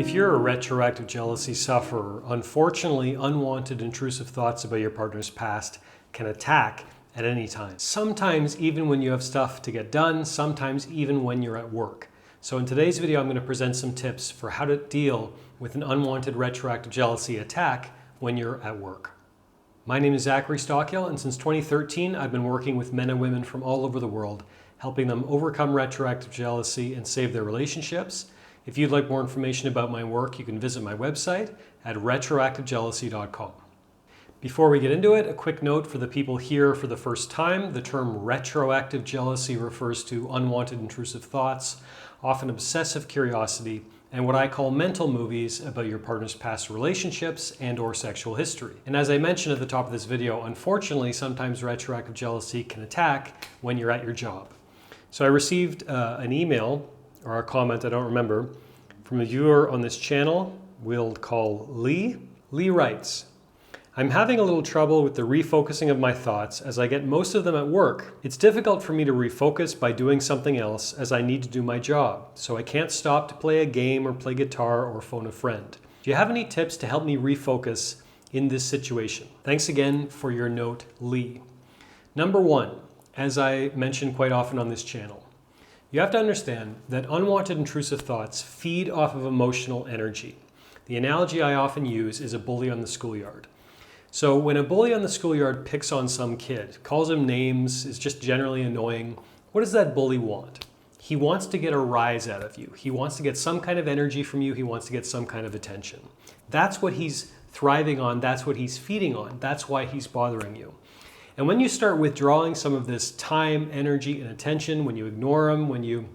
If you're a retroactive jealousy sufferer, unfortunately, unwanted intrusive thoughts about your partner's past can attack at any time. Sometimes even when you have stuff to get done, sometimes even when you're at work. So in today's video, I'm going to present some tips for how to deal with an unwanted retroactive jealousy attack when you're at work. My name is Zachary Stockill, and since 2013, I've been working with men and women from all over the world, helping them overcome retroactive jealousy and save their relationships. If you'd like more information about my work, you can visit my website at retroactivejealousy.com. Before we get into it, a quick note for the people here for the first time. The term retroactive jealousy refers to unwanted intrusive thoughts, often obsessive curiosity, and what I call mental movies about your partner's past relationships and/or sexual history. And as I mentioned at the top of this video, unfortunately, sometimes retroactive jealousy can attack when you're at your job. So I received an email or a comment, I don't remember, from a viewer on this channel we'll call Lee. Lee writes, "I'm having a little trouble with the refocusing of my thoughts as I get most of them at work. It's difficult for me to refocus by doing something else as I need to do my job, so I can't stop to play a game or play guitar or phone a friend. Do you have any tips to help me refocus in this situation?" Thanks again for your note, Lee. Number one, as I mention quite often on this channel, you have to understand that unwanted intrusive thoughts feed off of emotional energy. The analogy I often use is a bully on the schoolyard. So when a bully on the schoolyard picks on some kid, calls him names, is just generally annoying, what does that bully want? He wants to get a rise out of you. He wants to get some kind of energy from you. He wants to get some kind of attention. That's what he's thriving on. That's what he's feeding on. That's why he's bothering you. And when you start withdrawing some of this time, energy, and attention, when you ignore them, when you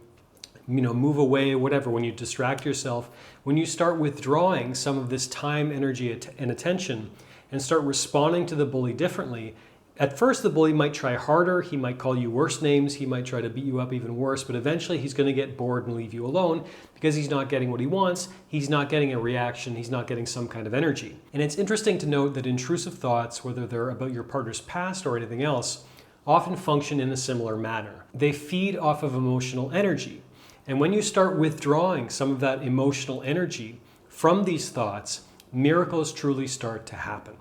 move away, whatever, when you distract yourself, when you start withdrawing some of this time, energy, and attention and start responding to the bully differently, at first the bully might try harder, he might call you worse names, he might try to beat you up even worse, but eventually he's going to get bored and leave you alone because he's not getting what he wants, he's not getting a reaction, he's not getting some kind of energy. And it's interesting to note that intrusive thoughts, whether they're about your partner's past or anything else, often function in a similar manner. They feed off of emotional energy. And when you start withdrawing some of that emotional energy from these thoughts, miracles truly start to happen.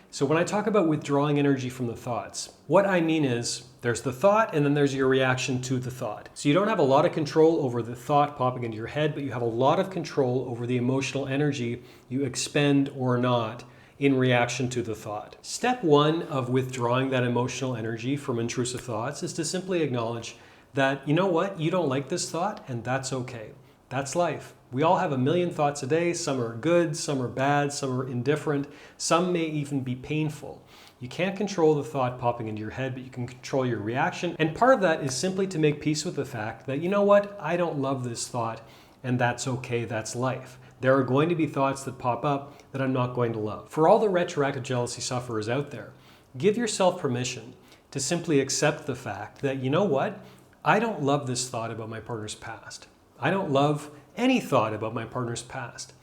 So when I talk about withdrawing energy from the thoughts, what I mean is there's the thought and then there's your reaction to the thought. So you don't have a lot of control over the thought popping into your head, but you have a lot of control over the emotional energy you expend or not in reaction to the thought. Step one of withdrawing that emotional energy from intrusive thoughts is to simply acknowledge that, you know what, you don't like this thought, and that's okay. That's life. We all have a million thoughts a day. Some are good, some are bad, some are indifferent, some may even be painful. You can't control the thought popping into your head, but you can control your reaction. And part of that is simply to make peace with the fact that, you know what, I don't love this thought, and that's okay, that's life. There are going to be thoughts that pop up that I'm not going to love. For all the retroactive jealousy sufferers out there, give yourself permission to simply accept the fact that, you know what, I don't love this thought about my partner's past. I don't love any thought about my partner's past.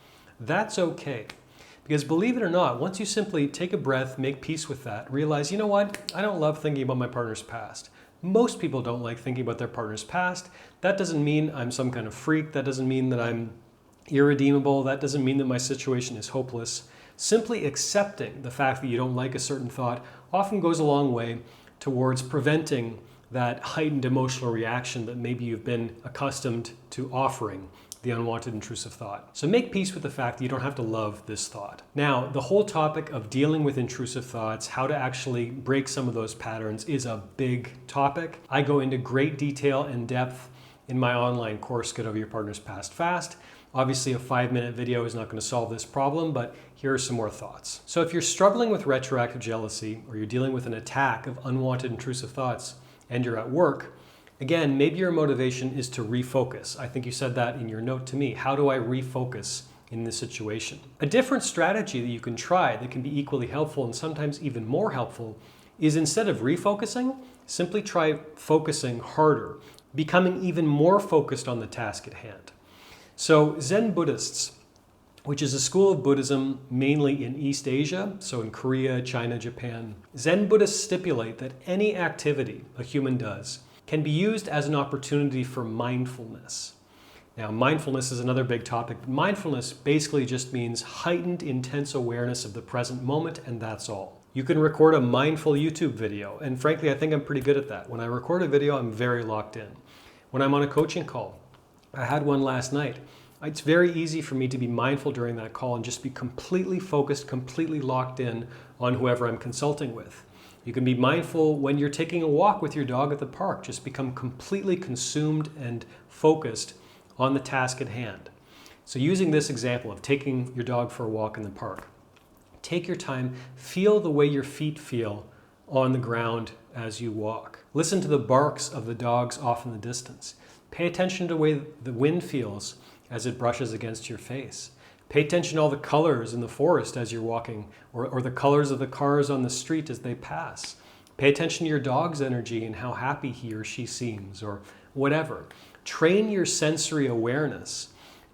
That's okay. Because believe it or not, once you simply take a breath, make peace with that, realize, you know what, I don't love thinking about my partner's past. Most people don't like thinking about their partner's past. That doesn't mean I'm some kind of freak. That doesn't mean that I'm irredeemable. That doesn't mean that my situation is hopeless. Simply accepting the fact that you don't like a certain thought often goes a long way towards preventing that heightened emotional reaction that maybe you've been accustomed to offering the unwanted intrusive thought. So make peace with the fact that you don't have to love this thought. Now, the whole topic of dealing with intrusive thoughts, how to actually break some of those patterns, is a big topic. I go into great detail and depth in my online course, Get Over Your Partner's Past Fast. Obviously, a 5-minute video is not going to solve this problem, but here are some more thoughts. So if you're struggling with retroactive jealousy, or you're dealing with an attack of unwanted intrusive thoughts, and you're at work, again, maybe your motivation is to refocus. I think you said that in your note to me. How do I refocus in this situation? A different strategy that you can try that can be equally helpful and sometimes even more helpful is, instead of refocusing, simply try focusing harder, becoming even more focused on the task at hand. So Zen Buddhists, which is a school of Buddhism mainly in East Asia, so in Korea, China, Japan. Zen Buddhists stipulate that any activity a human does can be used as an opportunity for mindfulness. Now, mindfulness is another big topic. Mindfulness basically just means heightened, intense awareness of the present moment, and that's all. You can record a mindful YouTube video, and frankly, I think I'm pretty good at that. When I record a video, I'm very locked in. When I'm on a coaching call, I had one last night. It's very easy for me to be mindful during that call and just be completely focused, completely locked in on whoever I'm consulting with. You can be mindful when you're taking a walk with your dog at the park. Just become completely consumed and focused on the task at hand. So using this example of taking your dog for a walk in the park, take your time, feel the way your feet feel on the ground as you walk. Listen to the barks of the dogs off in the distance. Pay attention to the way the wind feels as it brushes against your face. Pay attention to all the colors in the forest as you're walking, or the colors of the cars on the street as they pass. Pay attention to your dog's energy and how happy he or she seems, or whatever. Train your sensory awareness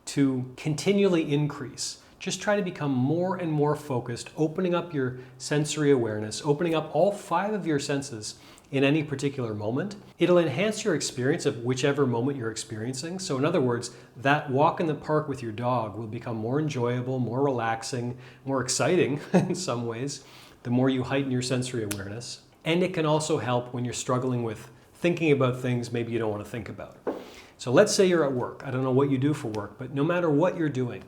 to continually increase. Just try to become more and more focused, opening up your sensory awareness, opening up all 5 of your senses in any particular moment. It'll enhance your experience of whichever moment you're experiencing. So in other words, that walk in the park with your dog will become more enjoyable, more relaxing, more exciting in some ways, the more you heighten your sensory awareness. And it can also help when you're struggling with thinking about things maybe you don't want to think about. So let's say you're at work. I don't know what you do for work, but no matter what you're doing,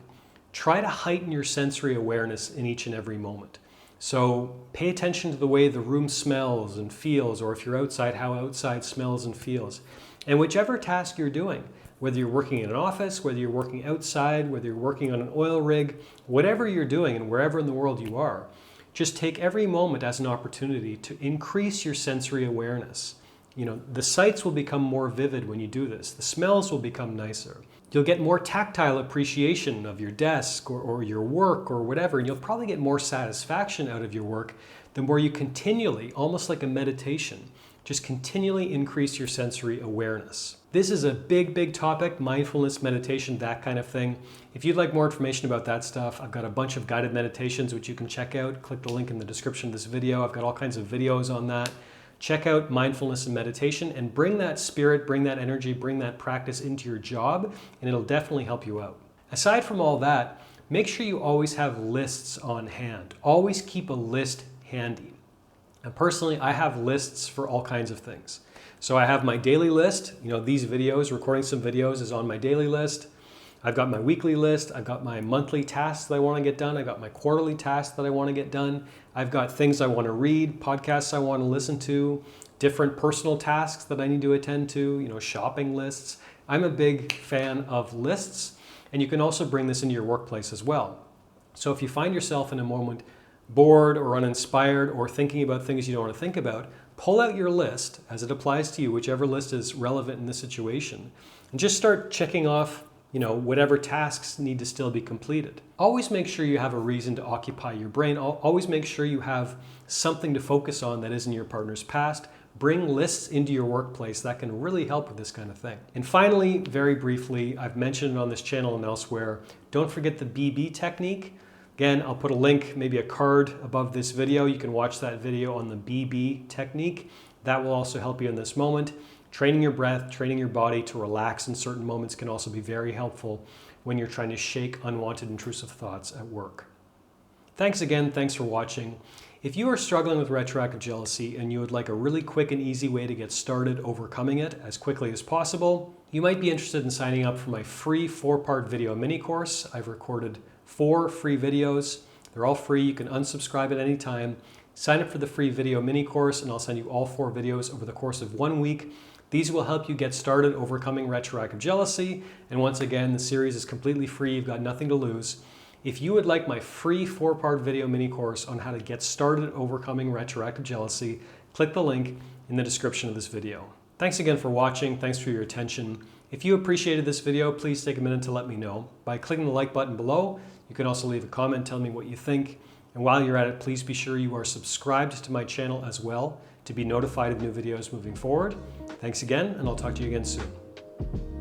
try to heighten your sensory awareness in each and every moment. So pay attention to the way the room smells and feels, or if you're outside, how outside smells and feels. And whichever task you're doing, whether you're working in an office, whether you're working outside, whether you're working on an oil rig, whatever you're doing and wherever in the world you are, just take every moment as an opportunity to increase your sensory awareness. You know, the sights will become more vivid when you do this. The smells will become nicer. You'll get more tactile appreciation of your desk or your work or whatever, and you'll probably get more satisfaction out of your work the more you continually, almost like a meditation, just continually increase your sensory awareness. This is a big, big topic, mindfulness, meditation, that kind of thing. If you'd like more information about that stuff, I've got a bunch of guided meditations which you can check out. Click the link in the description of this video. I've got all kinds of videos on that. Check out mindfulness and meditation and bring that spirit, bring that energy, bring that practice into your job, and it'll definitely help you out. Aside from all that, make sure you always have lists on hand. Always keep a list handy. And personally, I have lists for all kinds of things. So I have my daily list. You know, these videos, recording some videos is on my daily list. I've got my weekly list. I've got my monthly tasks that I want to get done. I've got my quarterly tasks that I want to get done. I've got things I want to read, podcasts I want to listen to, different personal tasks that I need to attend to, you know, shopping lists. I'm a big fan of lists, and you can also bring this into your workplace as well. So if you find yourself in a moment bored or uninspired or thinking about things you don't want to think about, pull out your list as it applies to you, whichever list is relevant in this situation, and just start checking off, you know, whatever tasks need to still be completed. Always make sure you have a reason to occupy your brain. Always make sure you have something to focus on that isn't your partner's past. Bring lists into your workplace. That can really help with this kind of thing. And finally, very briefly, I've mentioned it on this channel and elsewhere, don't forget the BB technique. Again, I'll put a link, maybe a card above this video. You can watch that video on the BB technique. That will also help you in this moment. Training your breath, training your body to relax in certain moments can also be very helpful when you're trying to shake unwanted intrusive thoughts at work. Thanks again, thanks for watching. If you are struggling with retroactive jealousy and you would like a really quick and easy way to get started overcoming it as quickly as possible, you might be interested in signing up for my free 4-part video mini course. I've recorded 4 free videos. They're all free. You can unsubscribe at any time. Sign up for the free video mini course and I'll send you all 4 videos over the course of 1 week. These will help you get started overcoming retroactive jealousy. And once again, the series is completely free. You've got nothing to lose. If you would like my free 4-part video mini course on how to get started overcoming retroactive jealousy, click the link in the description of this video. Thanks again for watching. Thanks for your attention. If you appreciated this video, please take a minute to let me know by clicking the like button below. You can also leave a comment telling me what you think. And while you're at it, please be sure you are subscribed to my channel as well to be notified of new videos moving forward. Thanks again, and I'll talk to you again soon.